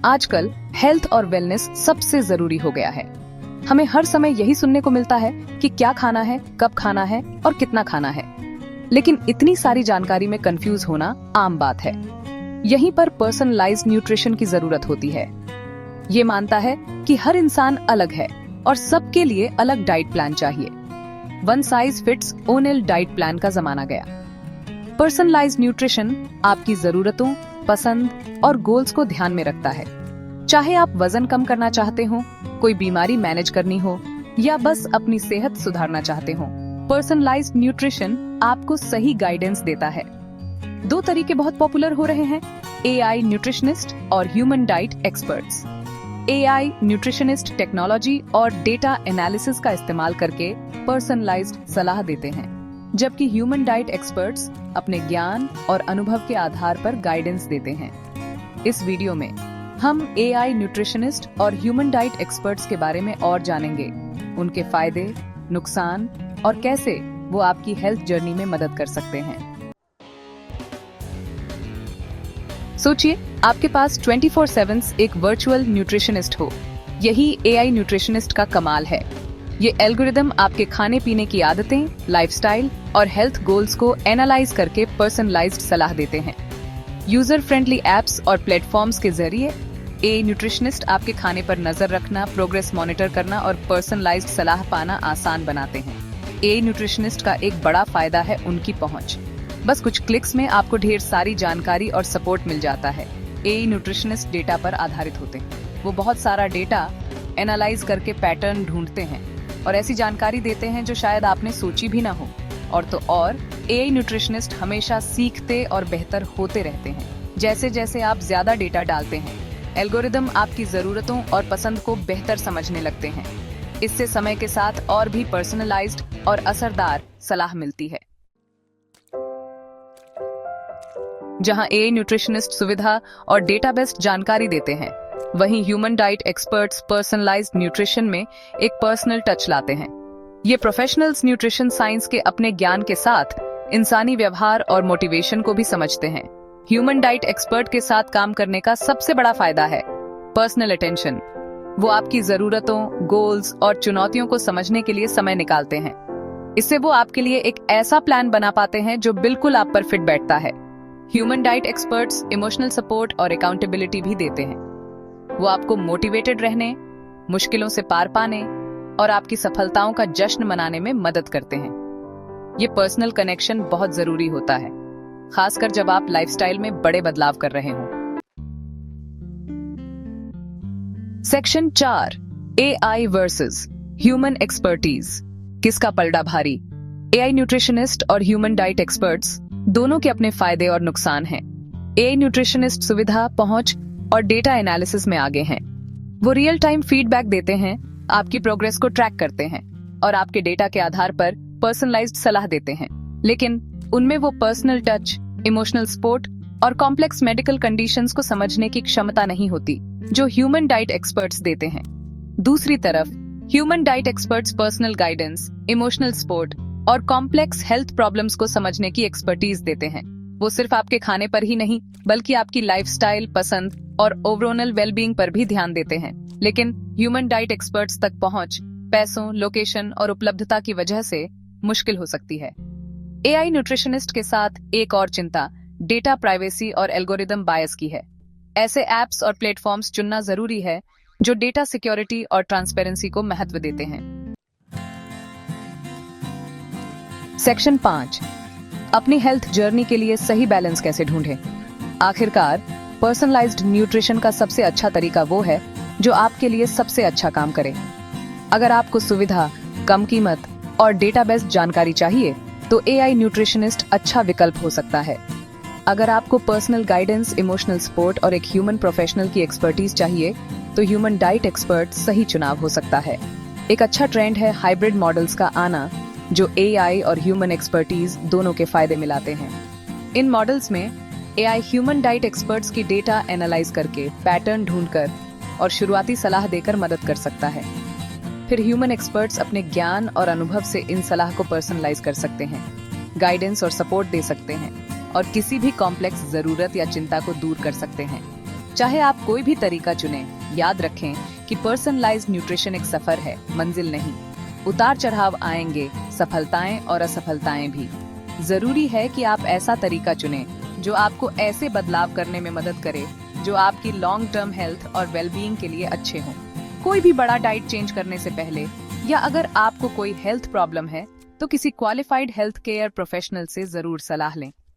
आजकल हेल्थ और वेलनेस सबसे जरूरी हो गया है। हमें हर समय यही सुनने को मिलता है कि क्या खाना है, कब खाना है और कितना खाना है। लेकिन इतनी सारी जानकारी में कंफ्यूज होना आम बात है। यहीं पर पर्सनलाइज्ड न्यूट्रिशन की जरूरत होती है। ये मानता है कि हर इंसान अलग है और सबके लिए अलग डाइट प्लान चाहिए। One size fits all diet plan का जमाना गया। पर्सनलाइज्ड न्यूट्रिशन आपकी जरूरतों, पसंद और गोल्स को ध्यान में रखता है। चाहे आप वजन कम करना चाहते हो, कोई बीमारी मैनेज करनी हो या बस अपनी सेहत सुधारना चाहते हो, पर्सनलाइज्ड न्यूट्रिशन आपको सही गाइडेंस देता है। दो तरीके बहुत पॉपुलर हो रहे हैं, एआई न्यूट्रिशनिस्ट और human diet experts. AI nutritionist technology और डेटा एनालिसिस का इस्तेमाल करके पर्सनलाइज्ड सलाह देते हैं, जबकि ह्यूमन डाइट एक्सपर्ट्स अपने ज्ञान और अनुभव के आधार पर गाइडेंस देते हैं। इस वीडियो में हम एआई न्यूट्रिशनिस्ट और ह्यूमन डाइट एक्सपर्ट्स के बारे में और जानेंगे, उनके फायदे, नुकसान और कैसे वो आपकी हेल्थ जर्नी में मदद कर सकते हैं। सोचिए, आपके पास 24/7 एक वर्चुअल न्यूट्रिशनिस्ट हो। यही एआई न्यूट्रिशनिस्ट का कमाल है। ये एल्गोरिदम आपके खाने पीने की आदतें, लाइफस्टाइल और हेल्थ गोल्स को एनालाइज करके पर्सनलाइज्ड सलाह देते हैं। यूजर फ्रेंडली एप्स और प्लेटफॉर्म्स के जरिए एआई न्यूट्रिशनिस्ट आपके खाने पर नजर रखना, प्रोग्रेस मॉनिटर करना और पर्सनलाइज्ड सलाह पाना आसान बनाते हैं। एआई न्यूट्रिशनिस्ट का एक बड़ा फायदा है उनकी पहुंच। बस कुछ क्लिक्स में आपको ढेर सारी जानकारी और सपोर्ट मिल जाता है। एआई न्यूट्रिशनिस्ट डेटा पर आधारित होते हैं। वो बहुत सारा डेटा एनालाइज करके पैटर्न ढूंढते हैं और ऐसी जानकारी देते हैं जो शायद आपने सोची भी ना हो। और एआई न्यूट्रिशनिस्ट हमेशा सीखते और बेहतर होते रहते हैं। जैसे जैसे आप ज्यादा डेटा डालते हैं, एल्गोरिदम आपकी जरूरतों और पसंद को बेहतर समझने लगते हैं। इससे समय के साथ और भी पर्सनलाइज्ड और असरदार सलाह मिलती है। जहां एआई न्यूट्रिशनिस्ट सुविधा और डेटा बेस्ड जानकारी देते हैं, वहीं human diet experts personalised nutrition में एक पर्सनल टच लाते हैं। ये प्रोफेशनल्स न्यूट्रिशन साइंस के अपने ज्ञान के साथ इंसानी व्यवहार और मोटिवेशन को भी समझते हैं। ह्यूमन डाइट एक्सपर्ट के साथ काम करने का सबसे बड़ा फायदा है पर्सनल अटेंशन। वो आपकी जरूरतों, गोल्स और चुनौतियों को समझने के लिए समय निकालते हैं। इससे वो आपके लिए एक ऐसा प्लान बना पाते हैं जो बिल्कुल आप पर फिट बैठता है। Human diet experts emotional support और अकाउंटेबिलिटी भी देते हैं। वो आपको मोटिवेटेड रहने, मुश्किलों से पार पाने और आपकी सफलताओं का जश्न मनाने में मदद करते हैं। ये पर्सनल कनेक्शन बहुत जरूरी होता है, खासकर जब आप लाइफस्टाइल में बड़े बदलाव कर रहे हों। Section 4, AI versus human expertise. किसका पलड़ा भारी? एआई न्यूट्रिशनिस्ट और ह्यूमन डाइट एक्सपर्ट्स दोनों के अपने फायदे और नुकसान हैं। एआई न्यूट्रिशनिस्ट सुविधा, पहुंच और डेटा एनालिसिस में आगे हैं। वो रियल टाइम फीडबैक देते हैं, आपकी प्रोग्रेस को ट्रैक करते हैं और आपके डेटा के आधार पर पर्सनलाइज्ड सलाह देते हैं। लेकिन उनमें वो पर्सनल टच, इमोशनल सपोर्ट और कॉम्प्लेक्स मेडिकल कंडीशंस को समझने की क्षमता नहीं होती जो ह्यूमन डाइट एक्सपर्ट्स देते हैं। दूसरी तरफ human diet experts personal guidance, emotional support और कॉम्प्लेक्स हेल्थ प्रॉब्लम्स को समझने की एक्सपर्टीज देते हैं। वो सिर्फ आपके खाने पर ही नहीं, बल्कि आपकी लाइफस्टाइल, पसंद और ओवरऑल वेलबींग पर भी ध्यान देते हैं। लेकिन ह्यूमन डाइट एक्सपर्ट्स तक पहुंच पैसों, लोकेशन और उपलब्धता की वजह से मुश्किल हो सकती है। एआई न्यूट्रिशनिस्ट के साथ एक और चिंता डेटा प्राइवेसी और एल्गोरिदम बायस की है। ऐसे एप्स और प्लेटफॉर्म्स चुनना जरूरी है जो डेटा सिक्योरिटी और ट्रांसपेरेंसी को महत्व देते हैं। सेक्शन 5, अपनी हेल्थ जर्नी के लिए सही बैलेंस कैसे ढूंढें। आखिरकार पर्सनलाइज्ड न्यूट्रिशन का सबसे अच्छा तरीका वो है जो आपके लिए सबसे अच्छा काम करे। अगर आपको सुविधा, कम कीमत और डेटा बेस्ड जानकारी चाहिए तो एआई न्यूट्रिशनिस्ट अच्छा विकल्प हो सकता है। अगर आपको पर्सनल गाइडेंस, इमोशनल सपोर्ट और एक ह्यूमन प्रोफेशनल की एक्सपर्टीज चाहिए तो ह्यूमन डाइट एक्सपर्ट सही चुनाव हो सकता है। एक अच्छा ट्रेंड है हाइब्रिड मॉडल्स का आना, जो एआई और ह्यूमन एक्सपर्टीज दोनों के फायदे मिलाते हैं। इन मॉडल्स में एआई ह्यूमन डाइट एक्सपर्ट्स की डेटा एनालाइज करके पैटर्न ढूंढकर और शुरुआती सलाह देकर मदद कर सकता है। फिर ह्यूमन एक्सपर्ट्स अपने ज्ञान और अनुभव से इन सलाह को पर्सनलाइज कर सकते हैं, गाइडेंस और सपोर्ट दे सकते हैं और किसी भी कॉम्प्लेक्स जरूरत या चिंता को दूर कर सकते हैं। चाहे आप कोई भी तरीका चुनें, याद रखें कि पर्सनलाइज्ड न्यूट्रिशन एक सफर है, मंजिल नहीं। उतार चढ़ाव आएंगे, सफलताएं और असफलताएं भी। जरूरी है कि आप ऐसा तरीका चुनें जो आपको ऐसे बदलाव करने में मदद करे जो आपकी लॉन्ग टर्म हेल्थ और वेलबीइंग के लिए अच्छे हों। कोई भी बड़ा डाइट चेंज करने से पहले या अगर आपको कोई हेल्थ प्रॉब्लम है तो किसी क्वालिफाइड हेल्थ केयर प्रोफेशनल से जरूर सलाह लें।